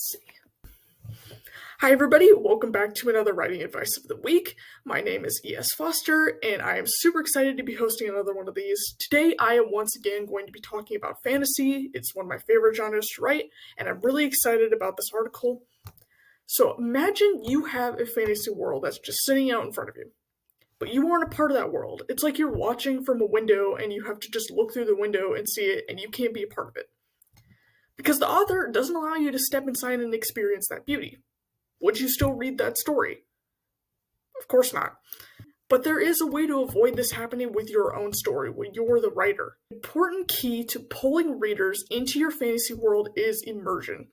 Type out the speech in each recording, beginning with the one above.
Let's see. Hi everybody, welcome back to another writing advice of the week. My name is E.S. Foster, and I am super excited to be hosting another one of these. Today I am once again going to be talking about fantasy. It's one of my favorite genres to write, and I'm really excited about this article. So imagine you have a fantasy world that's just sitting out in front of you, but you aren't a part of that world. It's like you're watching from a window and you have to just look through the window and see it, and you can't be a part of it. Because the author doesn't allow you to step inside and experience that beauty. Would you still read that story? Of course not. But there is a way to avoid this happening with your own story, when you're the writer. The important key to pulling readers into your fantasy world is immersion.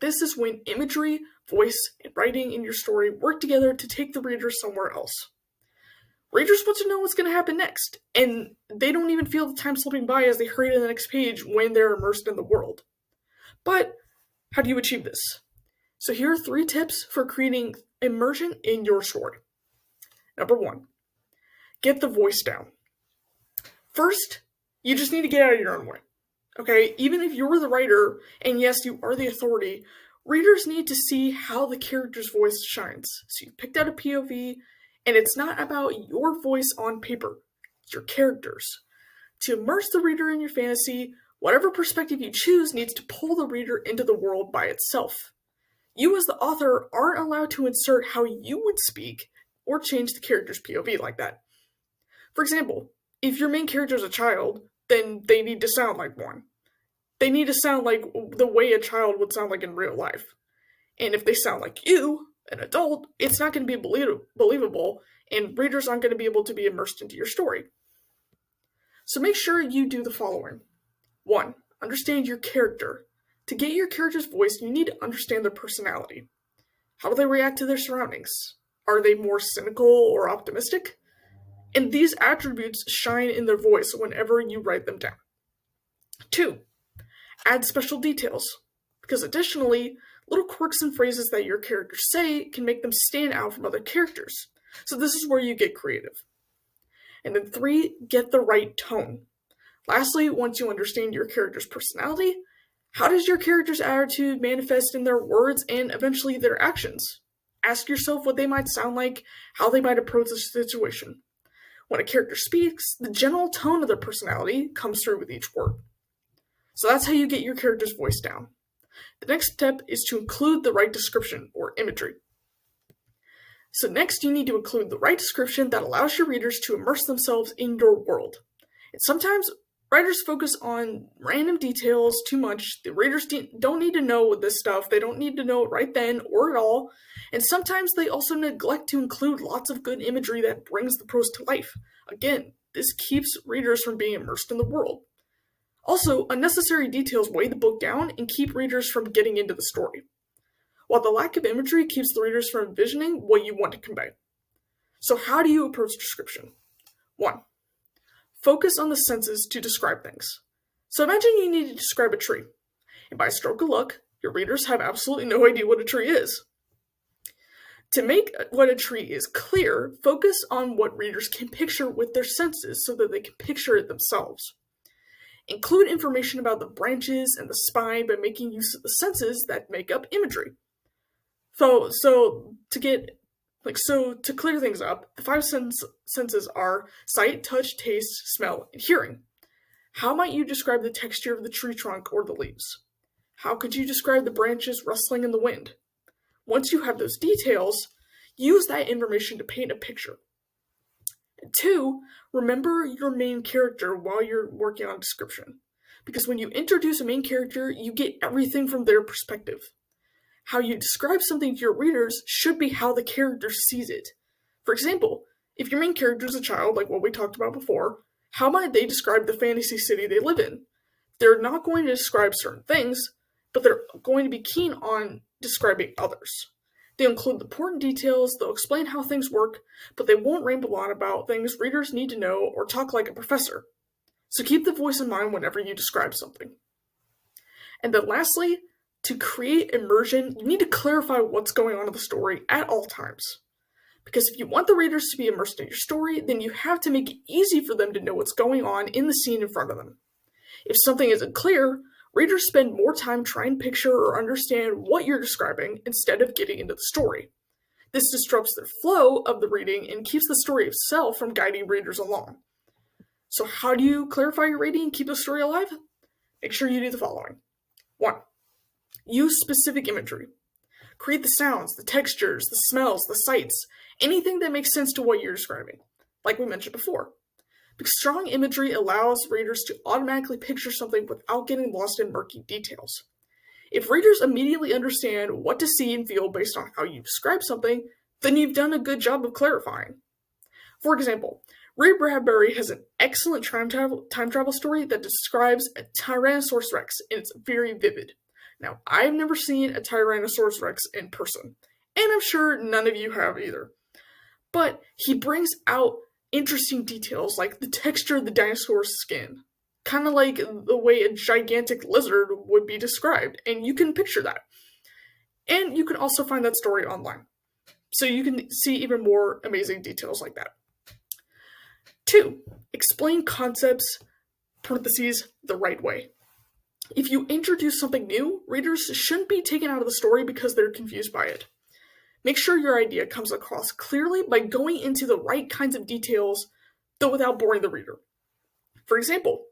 This is when imagery, voice, and writing in your story work together to take the reader somewhere else. Readers want to know what's going to happen next, and they don't even feel the time slipping by as they hurry to the next page when they're immersed in the world. But how do you achieve this? So here are 3 tips for creating immersion in your story. Number 1, get the voice down. First, you just need to get out of your own way. Okay, even if you're the writer, and yes, you are the authority, readers need to see how the character's voice shines. So you picked out a POV, and it's not about your voice on paper, it's your characters. To immerse the reader in your fantasy, whatever perspective you choose needs to pull the reader into the world by itself. You as the author aren't allowed to insert how you would speak or change the character's POV like that. For example, if your main character is a child, then they need to sound like one. They need to sound like the way a child would sound like in real life. And if they sound like you, an adult, it's not going to be believable, and readers aren't going to be able to be immersed into your story. So make sure you do the following. 1, understand your character. To get your character's voice, you need to understand their personality. How do they react to their surroundings? Are they more cynical or optimistic? And these attributes shine in their voice whenever you write them down. 2, add special details, because additionally, little quirks and phrases that your characters say can make them stand out from other characters. So this is where you get creative. And then 3, get the right tone. Lastly, once you understand your character's personality, how does your character's attitude manifest in their words and eventually their actions? Ask yourself what they might sound like, how they might approach the situation. When a character speaks, the general tone of their personality comes through with each word. So that's how you get your character's voice down. The next step is to include the right description or imagery. So next you need to include the right description that allows your readers to immerse themselves in your world. And sometimes writers focus on random details too much. The readers don't need to know this stuff. They don't need to know it right then or at all. And sometimes they also neglect to include lots of good imagery that brings the prose to life. Again, this keeps readers from being immersed in the world. Also, unnecessary details weigh the book down and keep readers from getting into the story, while the lack of imagery keeps the readers from envisioning what you want to convey. So how do you approach description? 1, focus on the senses to describe things. So imagine you need to describe a tree, and by a stroke of luck, your readers have absolutely no idea what a tree is. To make what a tree is clear, focus on what readers can picture with their senses so that they can picture it themselves. Include information about the branches and the spine by making use of the senses that make up imagery. So to clear things up, the 5 senses are sight, touch, taste, smell, and hearing. How might you describe the texture of the tree trunk or the leaves? How could you describe the branches rustling in the wind? Once you have those details, use that information to paint a picture. And 2, remember your main character while you're working on description. Because when you introduce a main character, you get everything from their perspective. How you describe something to your readers should be how the character sees it. For example, if your main character is a child, like what we talked about before, how might they describe the fantasy city they live in? They're not going to describe certain things, but they're going to be keen on describing others. They'll include the important details, they'll explain how things work, but they won't ramble on about things readers need to know or talk like a professor. So keep the voice in mind whenever you describe something. And then lastly, to create immersion, you need to clarify what's going on in the story at all times. Because if you want the readers to be immersed in your story, then you have to make it easy for them to know what's going on in the scene in front of them. If something isn't clear, readers spend more time trying to picture or understand what you're describing instead of getting into the story. This disrupts the flow of the reading and keeps the story itself from guiding readers along. So how do you clarify your reading and keep the story alive? Make sure you do the following. 1. Use specific imagery. Create the sounds, the textures, the smells, the sights, anything that makes sense to what you're describing, like we mentioned before. Because strong imagery allows readers to automatically picture something without getting lost in murky details. If readers immediately understand what to see and feel based on how you describe something, then you've done a good job of clarifying. For example, Ray Bradbury has an excellent time travel story that describes a Tyrannosaurus Rex, and it's very vivid. Now, I've never seen a Tyrannosaurus Rex in person, and I'm sure none of you have either. But he brings out interesting details like the texture of the dinosaur's skin, kind of like the way a gigantic lizard would be described, and you can picture that. And you can also find that story online, so you can see even more amazing details like that. 2. Explain concepts, parentheses, the right way. If you introduce something new, readers shouldn't be taken out of the story because they're confused by it. Make sure your idea comes across clearly by going into the right kinds of details, though without boring the reader. For example,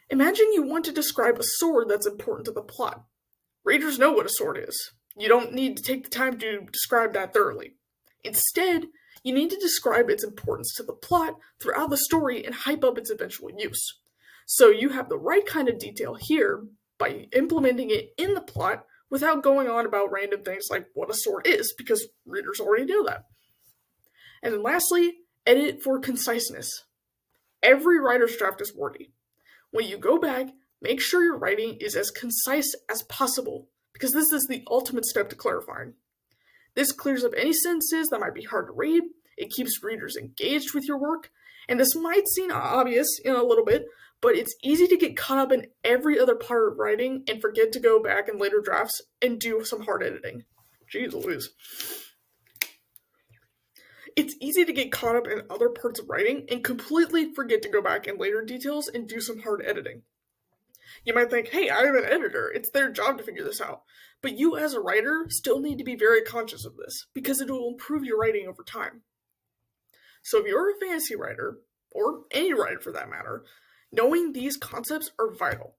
imagine you want to describe a sword that's important to the plot. Readers know what a sword is. You don't need to take the time to describe that thoroughly. Instead, you need to describe its importance to the plot throughout the story and hype up its eventual use. So you have the right kind of detail here by implementing it in the plot without going on about random things like what a sword is, because readers already know that. And then lastly, edit for conciseness. Every writer's draft is wordy. When you go back, make sure your writing is as concise as possible, because this is the ultimate step to clarifying. This clears up any sentences that might be hard to read, it keeps readers engaged with your work, and this might seem obvious in a little bit, but it's easy to get caught up in every other part of writing and forget to go back in later drafts and do some hard editing. Jeez Louise. It's easy to get caught up in other parts of writing and completely forget to go back in later details and do some hard editing. You might think, hey, I'm an editor, it's their job to figure this out. But you as a writer still need to be very conscious of this, because it will improve your writing over time. So if you're a fantasy writer, or any writer for that matter, knowing these concepts are vital.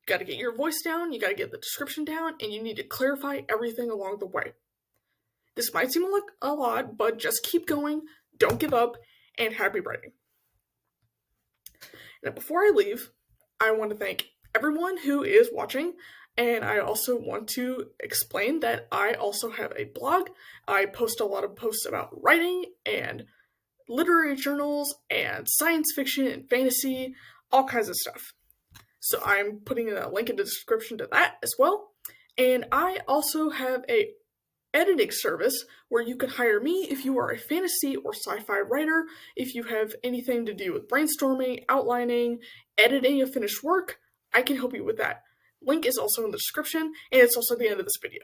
You gotta get your voice down, you gotta get the description down, and you need to clarify everything along the way. This might seem like a lot, but just keep going, don't give up, and happy writing. Now before I leave, I want to thank everyone who is watching, and I also want to explain that I also have a blog. I post a lot of posts about writing and literary journals and science fiction and fantasy, all kinds of stuff. So I'm putting a link in the description to that as well. And I also have a editing service where you can hire me if you are a fantasy or sci-fi writer, if you have anything to do with brainstorming, outlining, editing a finished work, I can help you with that. Link is also in the description, and it's also at the end of this video.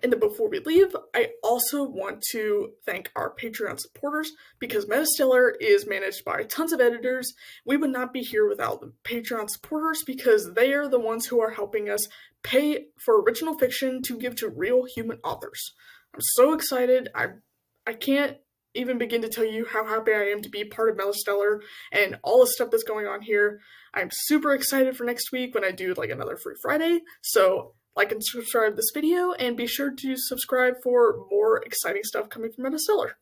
And then before we leave, I also want to thank our Patreon supporters, because MetaStellar is managed by tons of editors. We would not be here without the Patreon supporters, because they are the ones who are helping us pay for original fiction to give to real human authors. I'm so excited. I can't even begin to tell you how happy I am to be part of MetaStellar and all the stuff that's going on here. I'm super excited for next week when I do like another Free Friday. So like and subscribe this video, and be sure to subscribe for more exciting stuff coming from MetaStellar.